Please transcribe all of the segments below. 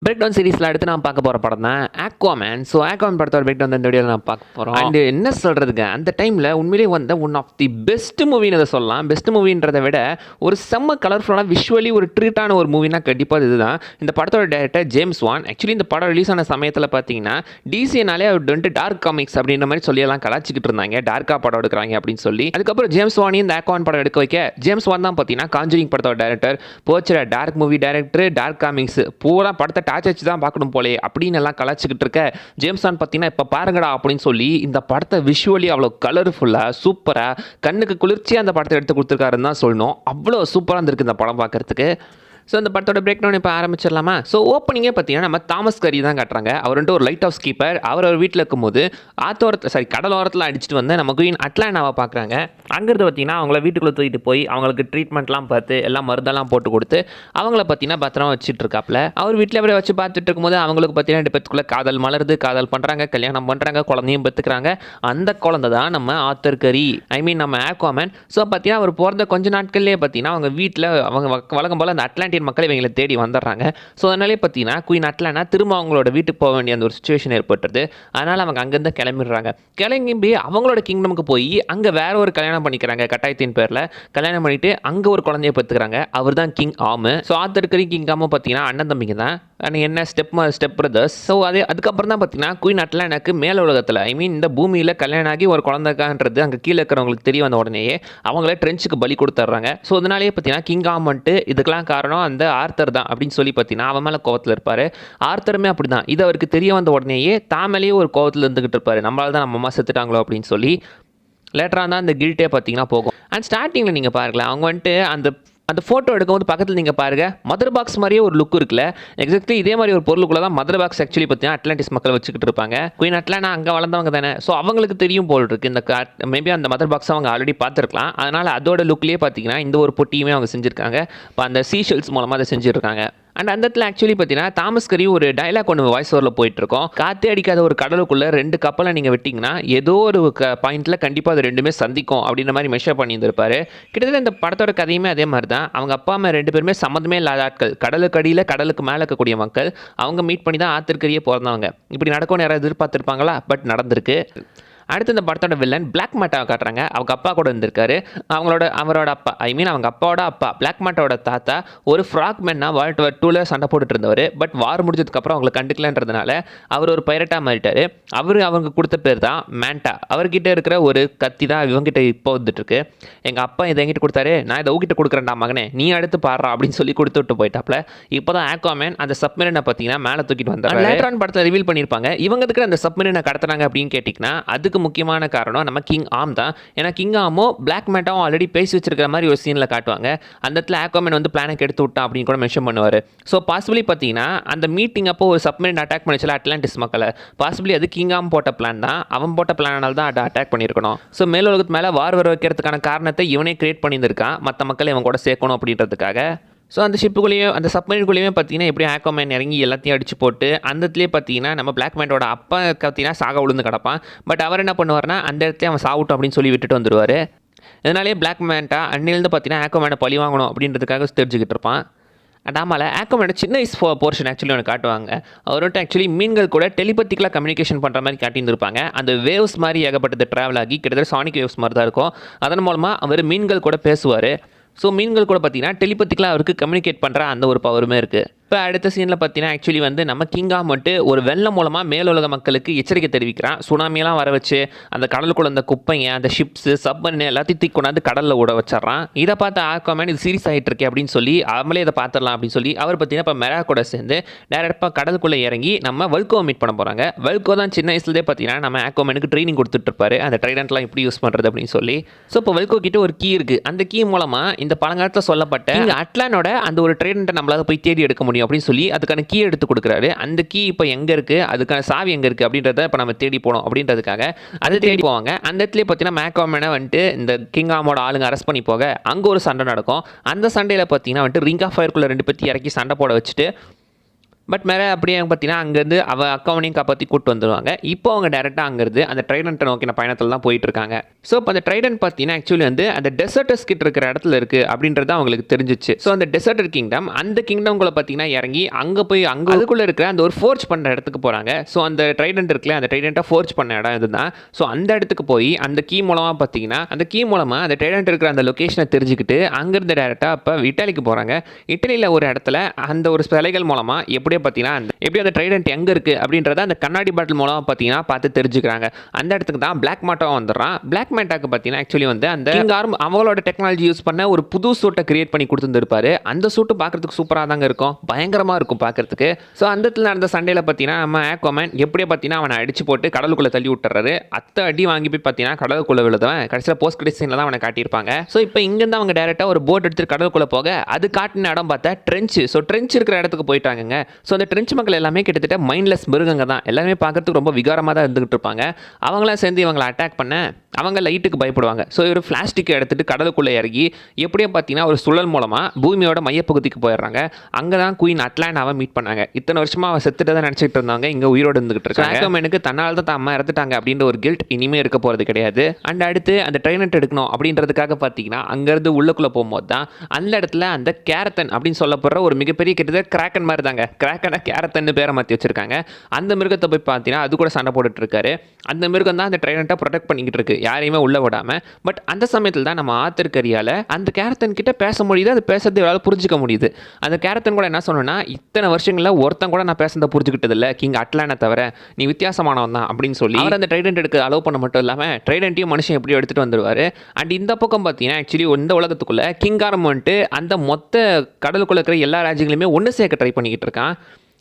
Break down சீரிஸில் அடுத்து நான் பார்க்க போகிற படம் தான் ஆக்வாமேன். ஸோ ஆக்வாமேன் படத்தோட பிரேக் டவுன் இந்த வீடியோவில் நான் பார்க்க போகிறோம். அண்ட் என்ன சொல்கிறதுங்க, அந்த டைமில் உண்மையிலேயே வந்த ஒன் ஆஃப் தி பெஸ்ட் மூவின்னு அதை சொல்லலாம். பெஸ்ட் மூவின்றதை விட ஒரு செம்ம கலர்ஃபுல்லான விஷுவலி ஒரு ட்ரீட்டான ஒரு மூவினா கண்டிப்பாக இதுதான். இந்த படத்தோட டேரக்டர் ஜேம்ஸ் வான். ஆக்சுவலி இந்த படம் ரிலீஸ் ஆன சமயத்தில் பார்த்தீங்கன்னா டிசினாலே அவர் வந்துட்டு டார்க் காமிக்ஸ் அப்படின்ற மாதிரி சொல்லியெல்லாம் கலாச்சிக்கிட்டு இருந்தாங்க, டார்க்காக படம் எடுக்கிறாங்க அப்படின்னு சொல்லி. அதுக்கப்புறம் ஜேம்ஸ் வானி இந்த ஆக்வான் படம் எடுக்க வைக்க ஜேம்ஸ் வான் தான் பார்த்தீங்கன்னா காஞ்சரிங் படத்தோட டேரக்டர், போச்சுற dark movie director, dark comics பூரா படத்தை டாச் வச்சு தான் பார்க்கணும் போலே அப்படின்னு எல்லாம் கலாச்சிக்கிட்டு இருக்க ஜேம்ஸ் வான் பார்த்தீங்கன்னா இப்போ பாருங்கடா அப்படின்னு சொல்லி இந்த படத்தை விஷுவலி அவ்வளோ கலர்ஃபுல்லாக சூப்பராக கண்ணுக்கு குளிர்ச்சியாக அந்த படத்தை எடுத்து கொடுத்துருக்காருன்னு தான் சொல்லணும். அவ்வளோ சூப்பராக இருந்திருக்கு இந்த படம் பார்க்கறதுக்கு. ஸோ இந்த படத்தோட பிரேக் டவுன் இப்போ ஆரம்பிச்சிடலாமா? ஸோ ஓப்பனிங்கே பார்த்தீங்கன்னா நம்ம தாமஸ் கரி தான் காட்டுறாங்க. அவர் வந்துட்டு ஒரு லைட் ஹவுஸ் கீப்பர். அவர் வீட்டில் இருக்கும்போது கடலோரத்தில் அடிச்சுட்டு வந்து நம்ம குயின் அட்லாண்டாவை பார்க்குறாங்க. அங்கேருந்து பார்த்தீங்கன்னா அவங்கள வீட்டுக்குள்ளே தூக்கிட்டு போய் அவங்களுக்கு ட்ரீட்மெண்ட்லாம் பார்த்து எல்லாம் மருந்தெல்லாம் போட்டு கொடுத்து அவங்கள பார்த்தீங்கன்னா பத்திரமா வச்சுட்டு இருக்காப்புல. அவர் வீட்டில் அவரை வச்சு பார்த்துட்டு இருக்கும்போது அவங்களுக்கு பார்த்தீங்கன்னா 2 பேத்துக்குள்ளே காதல் மலருது, காதல் பண்ணுறாங்க, கல்யாணம் பண்ணுறாங்க, குழந்தையும் பெற்றுக்கிறாங்க. அந்த குழந்தை தான் நம்ம ஆத்தர் கரி, நம்ம ஆக்வாமேன். ஸோ பார்த்தீங்கன்னா அவர் பிறந்த கொஞ்ச நாட்கள்லேயே பார்த்தீங்கன்னா அவங்க வீட்டில் அவங்க வழக்கம் போல் அந்த அட்லாண்டியன் மக்கள் இவங்களை தேடி வந்துடுறாங்க. ஸோ அதனாலே பார்த்தீங்கன்னா குயின் அட்லாண்டா திரும்ப அவங்களோட வீட்டுக்கு போக வேண்டிய அந்த ஒரு சுச்சுவேஷன் ஏற்பட்டுருது. அதனால் அவங்க அங்கேருந்து கிளம்பிடுறாங்க. கிளம்பி அவங்களோட கிங்டமுக்கு போய் அங்கே வேற ஒரு கல்யாணம் பண்ணிக்கிறாங்க. கட்டாயத்தின் பேரில் கல்யாணம் பண்ணிட்டு அங்கே ஒரு குழந்தைய பெற்றுக்கிறாங்க. அவர் தான் கிங் ஆமு. ஸோ ஆத்தர் கரி கிங் ஆமு பார்த்தீங்கன்னா அண்ணன் தம்பிங்க தான், என்ன ஸ்டெப் பிரதர்ஸ். ஸோ அதுக்கப்புறம் தான் பார்த்தீங்கன்னா குயின் அட்லாண்டாக்கு மேல உலகத்தில் இந்த பூமியில் கல்யாணம் ஆகி ஒரு குழந்தைக்கான்றது அங்கே கீழே இருக்கிறவங்களுக்கு தெரிய வந்த உடனேயே அவங்கள ட்ரென்ச்சுக்கு பலி கொடுத்துட்றாங்க. ஸோ அதனாலேயே பார்த்தீங்கன்னா கிங் ஆமன்ட்டு இதுக்கெல்லாம் காரணம் அந்த ஆர்த்தர் தான் அப்படின்னு சொல்லி பார்த்தீங்கன்னா அவன் மேலே கோவத்தில் இருப்பார். ஆர்த்தருமே அப்படி தான். இது அவருக்கு தெரிய வந்த உடனேயே தாமலேயே ஒரு கோவத்தில் இருந்துகிட்டு இருப்பார். நம்மளால தான் நம்ம அம்மா செத்துட்டாங்களோ அப்படின்னு சொல்லி. லேட்டராக தான் அந்த கில்ட்டே பார்த்தீங்கன்னா போகும். அண்ட் ஸ்டார்டிங்கில் நீங்கள் பாருங்களேன், அவங்க வந்துட்டு அந்த ஃபோட்டோ எடுக்கும்போது பக்கத்தில் நீங்கள் பாருங்கள் மதர் பாக்ஸ் மாதிரியே ஒரு லுக் இருக்குல்ல. எக்ஸாக்ட்லி இதே மாதிரி ஒரு பொருளுக்குள்ள தான் மதர் பாக்ஸ் ஆக்சுவலி பார்த்தீங்கன்னா அட்லாண்டிஸ் மக்கள் வச்சுக்கிட்டு இருப்பாங்க. குயின் அட்லாண்டா அங்கே வளர்ந்தவங்க தானே. ஸோ அவங்களுக்கு தெரியும் போல் இருக்குது இந்த மேபி அந்த மதர் பாக்ஸ் அவங்க ஆல்ரெடி பார்த்துருக்கலாம். அதனால் அதோட லுக்லேயே பார்த்தீங்கன்னா இந்த ஒரு பொட்டியுமே அவங்க செஞ்சுருக்காங்க. இப்போ அந்த சீஷல்ஸ் மூலமாக அதை செஞ்சுருக்காங்க. அண்ட் அந்த இடத்துல ஆக்சுவலி பார்த்தீங்கன்னா தாமஸ் கரி ஒரு டைலாக் ஒன்று வாய்ஸ் ஓவரில் போயிட்டுருக்கோம். காற்றே அடிக்காத ஒரு கடலுக்குள்ளே 2 கப்பலை நீங்கள் விட்டிங்கன்னா ஏதோ ஒரு பாயிண்ட்டில் கண்டிப்பாக அது 2மே சந்திக்கும் அப்படின்ற மாதிரி மெஷர் பண்ணியிருந்திருப்பாரு. கிட்டத்தட்ட இந்த படத்தோட கதையுமே அதே மாதிரி தான். அவங்க அப்பா அம்மா 2 பேருமே சம்மந்தமே இல்லாத ஆட்கள், கடலுக்கு அடியில் கடலுக்கு மேலே இருக்கக்கூடிய மக்கள். அவங்க மீட் பண்ணி தான் ஆத்தர் கரியே பிறந்தவங்க. இப்படி நடக்கும்னு யாராவது எதிர்பார்த்துருப்பாங்களா? பட் நடந்திருக்கு. அடுத்து இந்த படத்தோட வில்லன் பிளாக் மேட்டாவை காட்டுறாங்க. அவங்க அப்பா கூட இருந்திருக்காரு. அவரோட அப்பா அவங்க அப்பாவோட அப்பா பிளாக் மேட்டாவோட தாத்தா ஒரு ஃப்ராக் மேன்னா வேர்ல்ட் வார் 2ல சண்டை போட்டுட்டு இருந்தவர். பட் வார் முடிஞ்சதுக்கப்புறம் அவங்களை கண்டுக்கலன்றதுனால அவர் ஒரு பைரட்டாக மாறிட்டார். அவங்க கொடுத்த பேர் தான் மேண்டா. அவர்கிட்ட இருக்கிற ஒரு கத்தி தான் இவங்ககிட்ட இப்போ வந்துட்டுருக்கு. எங்கள் அப்பா இதை எங்கிட்ட கொடுத்தாரு, நான் இதை உங்ககிட்ட கொடுக்குறேன்டா மகனே, நீ அடுத்து பாடுறா அப்படின்னு சொல்லி கொடுத்து விட்டு போயிட்டாப்ல. இப்போ தான் ஆக்வாமேன் அந்த சப்மரீனை பார்த்தீங்கன்னா மேலே தூக்கிட்டு வந்தார். லேட்டரான் படத்தை ரிவீல் பண்ணியிருப்பாங்க. இவங்க இருக்கிற அந்த சப்மரீனை கடத்துறாங்க அப்படின்னு கேட்டிங்கன்னா அதுக்கு முக்கியமான காரணம் நம்ம கிங் ஆம் தான். ஏன்னா கிங் ஆமோ பிளாக் மேட்டாவும் ஆல்ரெடி பேசி வச்சிருக்கிற மாதிரி ஒரு சீனில் காட்டுவாங்க. அந்த இடத்துல ஆக்வாமேன் வந்து பிளானை கெடுத்து விட்டான் அப்படின்னு கூட மென்ஷன் பண்ணுவார். ஸோ பாசிபிளி பார்த்தீங்கன்னா அந்த மீட்டிங் அப்போ ஒரு சப்மரீன் அட்டாக் பண்ணிச்சல அட்லாண்டிஸ் மக்களை, பாசிபிளி அது கிங் ஆம் போட்ட பிளான் தான். அவன் போட்ட பிளானால் தான் அதை அட்டாக் பண்ணியிருக்கணும். ஸோ மேலுலகத்து மேலே வார் வர வைக்கிறதுக்கான காரணத்தை இவனே கிரியேட் பண்ணியிருக்கான், மற்ற மக்களை இவன் கூட சேர்க்கணும் அப்படின்றதுக்காக. ஸோ அந்த ஷிப்புக்குள்ளேயும் அந்த சப்மரீனுக்குள்ளேயுமே பார்த்தீங்கன்னா எப்படி ஆக்வாமேன் இறங்கி எல்லாத்தையும் அடிச்சு போட்டு அந்த இடத்துலேயே பார்த்தீங்கன்னா நம்ம பிளாக் மேட்டோட அப்பா பார்த்தீங்கன்னா சாக விழுந்து கிடப்பான். பட் அவர் என்ன பண்ணுவார்னா அந்த இடத்துல அவன் சாவுட்டும் அப்படின்னு சொல்லி விட்டுட்டு வந்துடுவார். இதனாலேயே பிளாக் மேட்டா அன்னிலேருந்து பார்த்தீங்கன்னா ஆக்வாமேனை பழி வாங்கணும் அப்படின்றதுக்காக தெரிஞ்சுக்கிட்டு இருப்பான். அடாமல் ஆக்வாமேனோட சின்ன வயசு போர்ஷன் ஆக்சுவலி ஒன்று காட்டுவாங்க. அவர்கிட்ட ஆக்சுவலி மீன்கள் கூட டெலிபத்திக்கலாக கம்யூனிகேஷன் பண்ணுற மாதிரி காட்டியிருந்திருப்பாங்க. அந்த வேவ்ஸ் மாதிரி ஏகப்பட்டது ட்ராவல் ஆகி கிட்டத்தட்ட சானிக் வேவ்ஸ் மாதிரி தான் இருக்கும். அதன் மூலமாக அவர் மீன்கள் கூட பேசுவார். ஸோ மீன்கள் கூட பார்த்தீங்கன்னா டெலிபத்திக்கலாக அவருக்கு கம்யூனிகேட் பண்ணுற அந்த ஒரு பவருமே இருக்குது. இப்போ அடுத்த சீனில் பார்த்தீங்கன்னா ஆக்சுவலி வந்து நம்ம கிங்காக மட்டும் ஒரு வெள்ளம் மூலமாக மேலுலக மக்களுக்கு எச்சரிக்கை தெரிவிக்கிறான். சுனாமியெல்லாம் வர வச்சு அந்த கடலுக்குள்ள அந்த குப்பைங்க, அந்த ஷிப்ஸு, சப்மரீன் எல்லாத்தையும் தூக்கி கொண்டாந்து கடலில் விட வச்சிடறான். இதை பார்த்து ஆக்வாமேன் இது சீரியஸ் ஆகிட்டு இருக்கே அப்படின்னு சொல்லி அவங்களே இதை பார்த்துடலாம் அப்படின்னு சொல்லி அவர் பார்த்தீங்கன்னா இப்போ மெரா கூட சேர்ந்து டேரெக்டாக கடலுக்குள்ளே இறங்கி நம்ம வெல்கோ மீட் பண்ண போகிறாங்க. வெல்கோ தான் சின்ன வயசுலேயே பார்த்தீங்கன்னா நம்ம ஆக்வாமேனுக்கு ட்ரைனிங் கொடுத்துட்டு இருப்பாரு, அந்த ட்ரைடன்ட்லாம் எப்படி யூஸ் பண்ணுறது அப்படின்னு சொல்லி. ஸோ இப்போ வெல்கோ கிட்ட ஒரு கீ இருக்குது. அந்த கீ மூலமாக இந்த பழங்காலத்தில் சொல்லப்பட்ட அட்லானோட அந்த ஒரு ட்ரைடன்ட்டை நம்மளால போய் தேடி எடுக்க முடியும் அப்படின்னு சொல்லி அதுக்கான கீ எடுத்து கொடுக்குறாரு. அந்த கீ இப்போ எங்கே இருக்குது, அதுக்கான சாவி எங்கே இருக்குது அப்படின்றத இப்போ நம்ம தேடி போனோம் அப்படின்றதுக்காக அதை தேடி போவாங்க. அந்த இடத்துல பார்த்தீங்கன்னா ஆக்வாமேனை வந்துட்டு இந்த கிங் ஆமோட ஆளுங்க அரெஸ்ட் பண்ணி போக அங்கே ஒரு சண்டை நடக்கும். அந்த சண்டையில் பார்த்தீங்கன்னா வந்துட்டு ரிங் ஆஃப் ஃபயருக்குள்ளே 2 பேர்த்தி இறக்கி சண்டை போட வச்சுட்டு பட் மேலே அப்படியே பார்த்தீங்கன்னா அங்கேருந்து அவள் அக்காவனையும் காப்பாற்றி கூட்டு வந்துடுவாங்க. இப்போ அவங்க டேரெக்டாக அங்கேருந்து அந்த ட்ரைடன்ட்டை நோக்கின பயணத்தில் தான் போயிட்டு இருக்காங்க. ஸோ இப்போ அந்த ட்ரைடன்ட் பார்த்தீங்கன்னா ஆக்சுவலி வந்து அந்த டெசர்டர்ஸ் கிட்ட இருக்கிற இடத்துல இருக்குது அப்படின்றது அவங்களுக்கு தெரிஞ்சிச்சு. ஸோ அந்த டெசர்டர் கிங்டம் அந்த கிங்டம்குள்ளே பார்த்தீங்கன்னா இறங்கி அங்கே போய் அங்கே அதுக்குள்ளே இருக்கிற அந்த ஒரு ஃபோர்ஜ் பண்ணுற இடத்துக்கு போகிறாங்க. ஸோ அந்த ட்ரைடன்ட் இருக்குல்ல, அந்த ட்ரைடண்ட்டை ஃபோர்ஜ் பண்ண இடம் இதுதான். ஸோ அந்த இடத்துக்கு போய் அந்த கீ மூலமாக பார்த்தீங்கன்னா அந்த கீ மூலமாக அந்த ட்ரைடன்ட் இருக்கிற அந்த லொக்கேஷனை தெரிஞ்சுக்கிட்டு அங்கேருந்து டேரெக்டாக இப்போ இட்டாலிக்கு போகிறாங்க. இட்டலியில் ஒரு இடத்துல அந்த ஒரு சிலைகள் மூலமாக எப்படியே பார்த்தீங்கன்னா எப்படி அந்த ட்ரைடன்ட் எங்கே இருக்குது அப்படின்றத அந்த கண்ணாடி பாட்டில் மூலமாக பார்த்தீங்கன்னா பார்த்து தெரிஞ்சுக்கிறாங்க. அந்த இடத்துக்கு தான் பிளாக் மேட்டா வந்துடுறான். பிளாக் மேட்டாக்கு பார்த்தீங்கன்னா ஆக்சுவலி வந்து அந்த கிங் ஆர்ம் அவங்களோட டெக்னாலஜி யூஸ் பண்ண ஒரு புது சூட்டை கிரியேட் பண்ணி கொடுத்துருப்பாரு. அந்த சூட்டு பார்க்கறதுக்கு சூப்பராக தாங்க இருக்கும், பயங்கரமாக இருக்கும் பார்க்கறதுக்கு. ஸோ அந்த இடத்துல நடந்த சண்டையில் பார்த்தீங்கன்னா நம்ம ஆக்வாமேன் எப்படியே பார்த்தீங்கன்னா அவனை அடிச்சு போட்டு கடலுக்குள்ளே தள்ளி விட்டுறாரு. அத்தை அடி வாங்கி போய் பார்த்தீங்கன்னா கடலுக்குள்ளே விழுதவன் கடைசியில் போஸ்ட் கிரெடிட் சீனில் தான் அவனை காட்டியிருப்பாங்க. ஸோ இப்போ இங்கேருந்து அவங்க டேரெக்டாக ஒரு போட் எடுத்துட்டு கடலுக்குள்ளே போக அது காட்டின இடம் பார்த்தா ட்ரென்ச். ஸோ ட்ரென்ச் இருக்கிற இடத்துக்கு போயிட்டாங்க. ஸோ அந்த ட்ரென்ச் மக்கள் எல்லாமே கிட்டத்தட்ட மைண்ட்லெஸ் மிருகங்க தான். எல்லாமே பார்க்கறதுக்கு ரொம்ப விகாரமாக தான் இருந்துகிட்டு இருப்பாங்க. அவங்களாம் சேர்ந்து இவங்களை அட்டாக் பண்ண அவங்க லைட்டுக்கு பயப்படுவாங்க. ஸோ இவர் பிளாஸ்டிக் எடுத்துட்டு கடலுக்குள்ளே இறங்கி எப்படியும் பார்த்தீங்கன்னா ஒரு சுழல் மூலமாக பூமியோட மையப்பகுதிக்கு போயிடுறாங்க. அங்கே தான் குயின் அட்லாண்டாவை மீட் பண்ணாங்க. இத்தனை வருஷமாக அவன் செத்துட்டு தான் நினச்சிட்டு இருந்தாங்க, இங்கே உயிரோடு இருந்துகிட்டு இருக்காங்க. ஆக்வாமேனுக்கு தன்னால் தான் அம்மா இறந்துட்டாங்க அப்படின்ற ஒரு கில்ட் இனிமேல் இருக்க போகிறது கிடையாது. அண்ட் அடுத்து அந்த ட்ரைனட் எடுக்கணும் அப்படின்றதுக்காக பார்த்தீங்கன்னா அங்கேருந்து உள்ளுக்குள்ளே போகும்போது தான் அந்த இடத்துல அந்த கேரத்தன் அப்படின்னு சொல்லப்படுற ஒரு மிகப்பெரிய கிட்டத்தட்ட கிராக்கன் மாதிரி தாங்க, கிராக்கனை கேரத்தன்னு பேரை மாற்றி வச்சிருக்காங்க. அந்த மிருகத்தை போய் பார்த்தீங்கன்னா அது கூட சண்டை போட்டுட்டு இருக்காரு. அந்த மிருகம் தான் அந்த ட்ரைனட்டை ப்ரொடெக்ட் பண்ணிக்கிட்டு இருக்கு, யாரையுமே உள்ள விடாமல். பட் அந்த சமயத்தில் தான் நம்ம ஆத்தர் கரியால் அந்த கேரத்தன் கிட்ட பேச முடியுது. அது பேசுறது இவரால் புரிஞ்சிக்க முடியுது. அந்த கேரத்தன் கூட என்ன சொன்னா, இத்தனை வருஷங்களில் ஒருத்தன் கூட நான் பேசுறதை புரிஞ்சுக்கிட்டது இல்லை கிங் அட்லானை தவிர, நீ வித்தியாசமானவன் தான் அப்படின்னு சொல்லி அவர் அந்த ட்ரைடன்ட் எடுக்க அலோவ் பண்ண மட்டும் இல்லாமல் ட்ரைடன்ட்டையும் மனுஷன் எப்படி எடுத்துகிட்டு வந்துடுவார். அண்ட் இந்த பக்கம் பார்த்தீங்கன்னா ஆக்சுவலி இந்த உலகத்துக்குள்ளே கிங் ஆர்ம் வந்துட்டு அந்த மொத்த கடலுக்குள்ளே இருக்கிற எல்லா ராஜ்யங்களையுமே ஒன்று சேர்க்க ட்ரை பண்ணிக்கிட்டு இருக்கான்.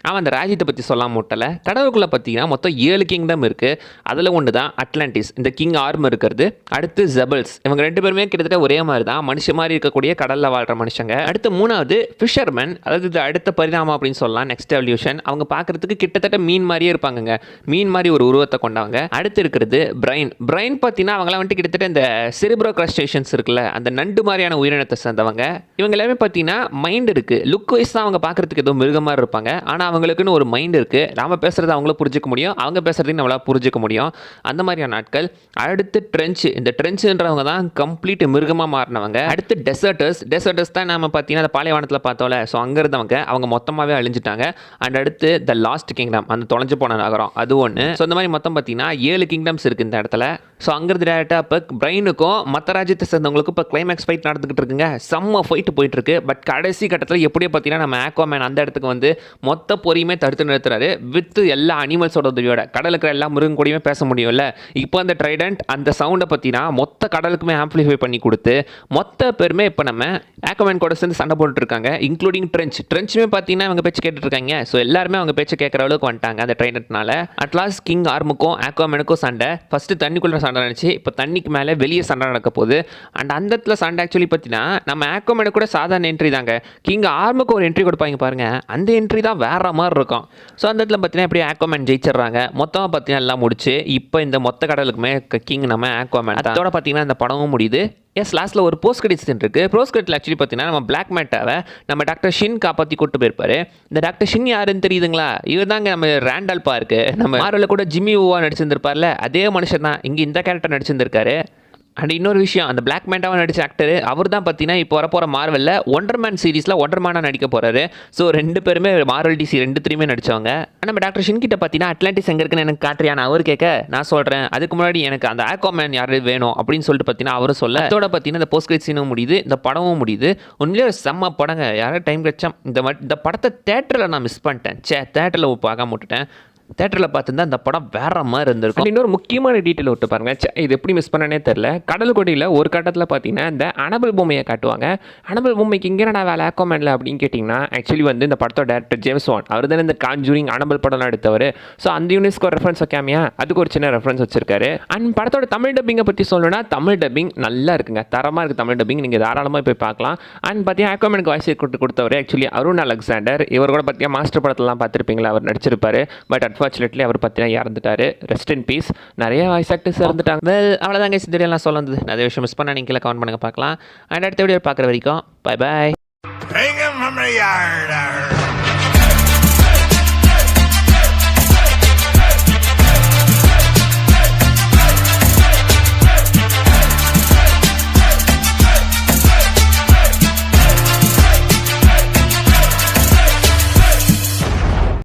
அவன் அந்த ராஜ்யத்தை பற்றி சொல்லாம முட்டலை. கடவுளுக்குள்ளே பார்த்தீங்கன்னா மொத்தம் 7 கிங்டம் இருக்குது. அதில் ஒன்று தான் அட்லாண்டிஸ், இந்த கிங் ஆர்ம் இருக்கிறது. அடுத்து ஜெபல்ஸ், இவங்க 2 பேருமே கிட்டத்தட்ட ஒரே மாதிரி தான், மனுஷ மாதிரி இருக்கக்கூடிய கடலில் வாழ்கிற மனுஷங்க. அடுத்து 3வது ஃபிஷர்மேன், அதாவது இது அடுத்த பரிணாமம் அப்படின்னு சொல்லலாம், நெக்ஸ்ட் எவல்யூஷன். அவங்க பார்க்குறதுக்கு கிட்டத்தட்ட மீன் மாதிரியே இருப்பாங்க, மீன் மாதிரி ஒரு உருவத்தை கொண்டவங்க. அடுத்து இருக்கிறது பிரைன். பிரைன் பார்த்தீங்கன்னா அவங்களாம் வந்துட்டு கிட்டத்தட்ட இந்த செரிப்ரோ கிரஸ்டேஷன்ஸ் இருக்குல்ல, அந்த நண்டு மாதிரியான உயிரினத்தை சேர்ந்தவங்க. இவங்க எல்லாமே பார்த்தீங்கன்னா மைண்ட் இருக்குது. லுக் வைஸ் தான் அவங்க பார்க்குறதுக்கு ஏதோ மிருக மாதிரி இருப்பாங்க, ஆனால் அவங்களுக்குன்னு ஒரு மைண்ட் இருக்குது. நாம பேசுகிறத அவங்கள புரிஞ்சிக்க முடியும், அவங்க பேசுகிறதையும் நம்மளால் புரிஞ்சிக்க முடியும். அந்த மாதிரியான நாட்கள். அடுத்து ட்ரென்ச்சு, இந்த ட்ரென்ச்சுன்றவங்க தான் கம்ப்ளீட் மிருகமாக மாறினவங்க. அடுத்து டெசர்டர்ஸ் தான் நம்ம பார்த்தீங்கன்னா அந்த பாலைவனத்தில் பார்த்தோம்ல, ஸோ அங்கே இருந்தவங்க அவங்க மொத்தமாகவே அழிஞ்சிட்டாங்க. அண்ட் அடுத்து த லாஸ்ட் கிங்டம், அந்த தொலைஞ்சு போன நகரம், அது ஒன்று. ஸோ இந்த மாதிரி மொத்தம் பார்த்தீங்கன்னா 7 கிங்டம்ஸ் இருக்குது இந்த இடத்துல. ஸோ அங்கிருந்து டேரெக்டாக இப்போ பிரைனுக்கும் மற்ற ராஜ்யத்தை சேர்ந்தவங்களுக்கும் இப்போ கிளைமேக்ஸ் ஃபைட் நடந்துகிட்டு இருக்குங்க. செம்ம ஃபைட்டு போயிட்டு இருக்கு. பட் கடைசி கட்டத்தில் எப்படியே பார்த்தீங்கன்னா நம்ம ஆக்வாமேன் அந்த இடத்துக்கு வந்து மொத்த பொறியுமே தடுத்து நிறுத்துறாரு. வித் எல்லா அனிமல்ஸோட உதவியோட, கடலுக்கு எல்லா மிருகம் கூடயுமே பேச முடியும்ல. இப்போ அந்த ட்ரைடன்ட் அந்த சவுண்டை பார்த்தீங்கன்னா மொத்த கடலுக்குமே ஆம்பிளிஃபை பண்ணி கொடுத்து மொத்த பேருமே இப்போ நம்ம ஆக்வாமேன் கூட சேர்ந்து சண்டை போட்டுட்டு இருக்காங்க, இன்க்ளூடிங் ட்ரென்ச்சுமே பார்த்தீங்கன்னா அவங்க பேச்சு கேட்டுட்டு இருக்காங்க. ஸோ எல்லாருமே அவங்க பேச்சு கேட்குற அளவுக்கு வந்துட்டாங்க அந்த ட்ரைடன்ட்னால. அட்லாஸ்ட் கிங் ஆர்முக்கும் ஆக்வாமேனுக்கும் சண்டை. ஃபர்ஸ்ட் தண்ணிக்குள்ள சண்டை நினச்சி இப்போ தண்ணிக்கு மேலே வெளியே சண்டை நடக்க போகுது. அண்ட் அந்த இடத்துல சண்டை ஆக்சுவலி பார்த்தீங்கன்னா நம்ம ஆக்வாமேனுக்கு கூட சாதாரண என்ட்ரி தாங்க, கிங் ஆர்முக்கு ஒரு என்ட்ரி கொடுப்பாங்க பாருங்க, அந்த என்ட்ரி தான் வேற மாதிரி இருக்கும். ஸோ அந்த இடத்துல பார்த்தீங்கன்னா எப்படி ஆக்வாமேன் ஜெயிச்சிடுறாங்க. மொத்தமாக பார்த்தீங்கன்னா எல்லாம் முடிச்சு இப்போ இந்த மொத்த கடலுக்குமே கிங் நம்ம ஆக்வாமேன். அதோட பார்த்தீங்கன்னா இந்த படமும் முடியுது. லாஸ்ட்டில் ஒரு போஸ்ட் கிரெடிட் சீன் இருக்குது. போஸ்ட் கிரெடிட்டில் ஆக்சுவலி பார்த்தீங்கன்னா நம்ம பிளாக் மேட்டாவை நம்ம டாக்டர் ஷின் காப்பாற்றி கூட்டு போயிருப்பாரு. இந்த டாக்டர் ஷின் யாருன்னு தெரியுதுங்களா? இவர் தாங்க நம்ம ரேண்டால் பார்க்கு, நம்ம மார்வலில் கூட ஜிம்மி ஊவா நடிச்சிருந்திருப்பார்ல, அதே மனுஷன் தான் இங்கே இந்த கேரக்டர் நடிச்சிருந்திருக்காரு. அண்ட் இன்னொரு விஷயம், அந்த பிளாக் மேட்டாவை நடிச்ச ஆக்டர் அவர் தான் பார்த்தீங்கன்னா இப்போ வரப்போகிற மார்வலில் ஒண்டர்மேன் சீரிஸில் ஒண்டர்மேனாக நடிக்க போகிறாரு. ஸோ 2 பேருமே மார்வல் டிசி 2 நடித்தவங்க. நம்ம டாக்டர் ஷின் கிட்ட பார்த்தீங்கன்னா அட்லாண்டிஸ் எங்கே இருக்குன்னு எனக்கு காட்டுறியான்னு அவர் கேட்க, நான் சொல்கிறேன் அதுக்கு முன்னாடி எனக்கு அந்த ஆக்வாமேன் யார் வேணும் அப்படின்னு சொல்லிட்டு பார்த்தீங்கன்னா அவரும் சொல்ல, அதோட பார்த்தீங்கன்னா இந்த போஸ்ட் கிரெடிட் சீனும் முடியுது, இந்த படமும் முடியுது. உண்மையிலே செம்ம படங்க. யாரும் டைம் கிடைச்சா இந்த படத்தை தேட்டரில் நான் மிஸ் பண்ணிட்டேன், தேட்டரில் பார்க்க விட்டுட்டேன். தேட்டரில் பார்த்துருந்தா அந்த படம் வேற மாதிரி இருந்திருக்கும். இன்னொரு முக்கியமான டீட்டெயில் விட்டு பாருங்க, இது எப்படி மிஸ் பண்ணனே தெரில. கடலுக்கொடியில் ஒரு கட்டத்தில் பார்த்தீங்கன்னா இந்த அனபல் பொம்மையை காட்டுவாங்க. அனபல் பொம்மைக்கு இங்கே நான் வேலை ஆக்வாமேனில் அப்படின்னு கேட்டிங்கன்னா ஆக்சுவலி வந்து இந்த படத்தோட டேரக்டர் ஜேம்ஸ் வான், அவர் தானே இந்த கான்ஜூரிங் அனபல் படம்லாம் எடுத்தவர். ஸோ அந்த யூனிஸ்க்கு ஒரு ரெஃபரன்ஸ் வைக்காமையா அதுக்கு ஒரு சின்ன ரெஃபரன்ஸ் வச்சிருக்காரு. அண்ட் படத்தோட தமிழ் டப்பிங்கை பற்றி சொல்லணும்னா தமிழ் டப்பிங் நல்லா இருக்குங்க, தரமாக இருக்குது தமிழ் டப்பிங், நீங்கள் தாராளமாக போய் பார்க்கலாம். அண்ட் பார்த்தீங்கன்னா ஆக்வாமேனுக்கு வாய்ஸ் கொடுத்தவர் ஆக்சுவலி அருண் அலெக்சாண்டர். இவர் கூட பார்த்தீங்கன்னா மாஸ்டர் படத்தெல்லாம் பார்த்துருப்பீங்களா, அவர் நடிச்சிருப்பாரு. பட் அன்ஃபார்ச்சுனேட்லி அவர் பார்த்தீங்கன்னா இறந்துட்டாரு, ரெஸ்ட் இன் பீஸ். நிறைய வாய்ஸ் ஆக்டர்ஸ் இறந்துட்டாங்க. வெல் அவ்வளோதாங்க, இந்த வீடியோலாம் சொல்ல வந்தது. நிறைய விஷயம் மிஸ் பண்ணால் நீங்கள் கமெண்ட் பண்ணுங்க பார்க்கலாம். அண்ட் அடுத்த வீடியோ பார்க்குற வரைக்கும் பை பாய்.